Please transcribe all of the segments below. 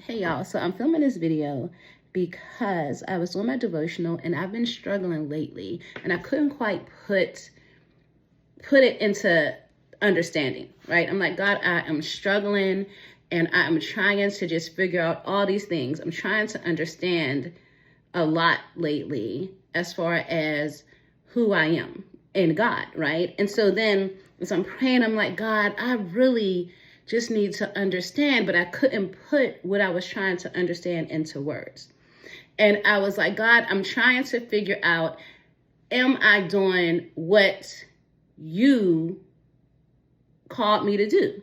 Hey y'all, so I'm filming this video because I was doing my devotional and I've been struggling lately and I couldn't quite put it into understanding, right? I'm like, God, I am struggling and I'm trying to just figure out all these things. I'm trying to understand a lot lately as far as who I am in God, right? And so then as I'm praying, I'm like, God, I really just need to understand, but I couldn't put what I was trying to understand into words. And I was like, God, I'm trying to figure out, am I doing what you called me to do?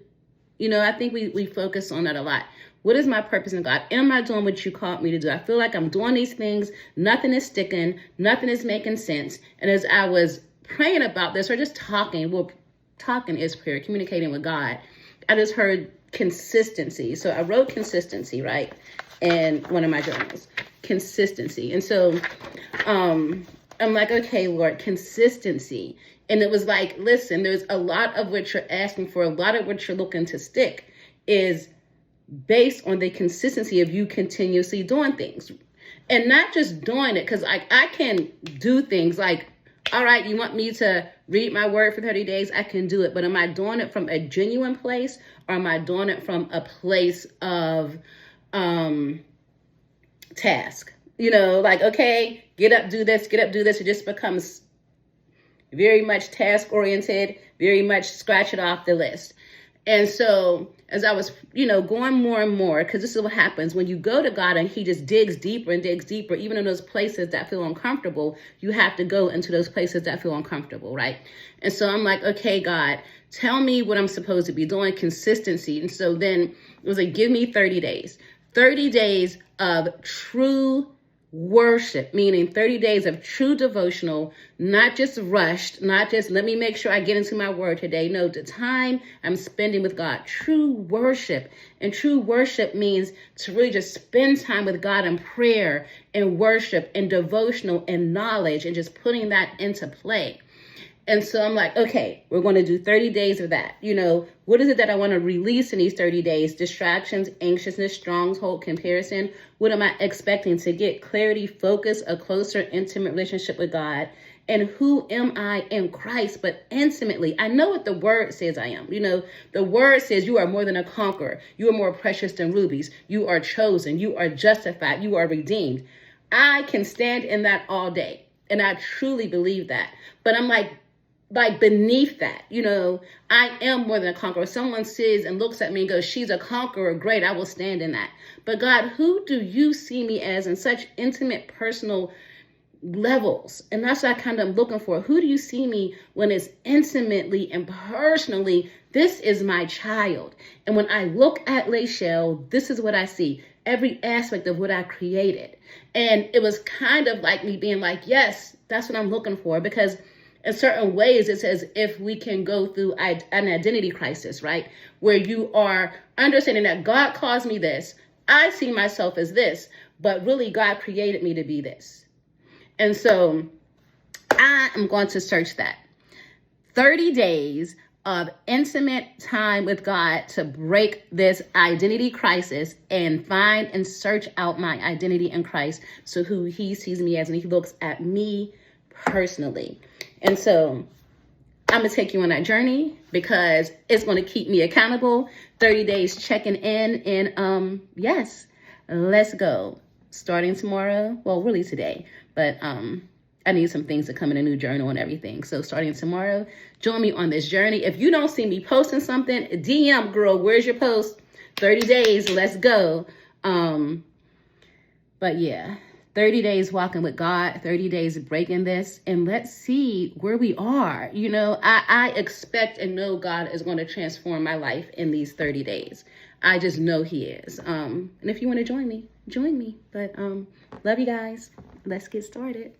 You know, I think we focus on that a lot. What is my purpose in God? Am I doing what you called me to do? I feel like I'm doing these things. Nothing is sticking. Nothing is making sense. And as I was praying about this or just talking, well, talking is prayer, communicating with God, I just heard consistency. So I wrote consistency, right? In one of my journals, consistency. And so I'm like, okay, Lord, consistency. And it was like, listen, there's a lot of what you're asking for, a lot of what you're looking to stick is based on the consistency of you continuously doing things. And not just doing it, because I can do things like, all right, you want me to read my word for 30 days? I can do it. But am I doing it from a genuine place or am I doing it from a place of task? You know, like, okay, get up, do this, get up, do this. It just becomes very much task oriented, very much scratch it off the list. And so as I was, going more and more, because this is what happens when you go to God and he just digs deeper and digs deeper, even in those places that feel uncomfortable, you have to go into those places that feel uncomfortable, right? And so I'm like, okay, God, tell me what I'm supposed to be doing, consistency. And so then it was like, give me 30 days, 30 days of true worship, meaning 30 days of true devotional, not just rushed, not just let me make sure I get into my word today. No, the time I'm spending with God, true worship. And true worship means to really just spend time with God in prayer and worship and devotional and knowledge and just putting that into play. And so I'm like, okay, we're going to do 30 days of that. What is it that I want to release in these 30 days? Distractions, anxiousness, stronghold, comparison. What am I expecting to get? Clarity, focus, a closer, intimate relationship with God. And who am I in Christ, but intimately? I know what the word says I am. The word says you are more than a conqueror. You are more precious than rubies. You are chosen. You are justified. You are redeemed. I can stand in that all day. And I truly believe that. But I'm like beneath that, I am more than a conqueror. Someone says and looks at me and goes, she's a conqueror. Great. I will stand in that. But God, who do you see me as in such intimate, personal levels? And that's what I kind of am looking for. Who do you see me when it's intimately and personally, this is my child. And when I look at Lachelle, this is what I see. Every aspect of what I created. And it was kind of like me being like, yes, that's what I'm looking for. Because in certain ways, it's as if we can go through an identity crisis, right? Where you are understanding that God calls me this. I see myself as this, but really God created me to be this. And so I am going to search that. 30 days of intimate time with God to break this identity crisis and find and search out my identity in Christ. So who he sees me as and he looks at me personally. And so I'm going to take you on that journey because it's going to keep me accountable. 30 days checking in. And yes, let's go. Starting tomorrow. Well, really today. But I need some things to come in a new journal and everything. So starting tomorrow, join me on this journey. If you don't see me posting something, DM, girl, where's your post? 30 days. Let's go. But yeah. 30 days walking with God, 30 days breaking this, and let's see where we are. I expect and know God is going to transform my life in these 30 days. I just know he is. And if you want to join me, join me. But love you guys. Let's get started.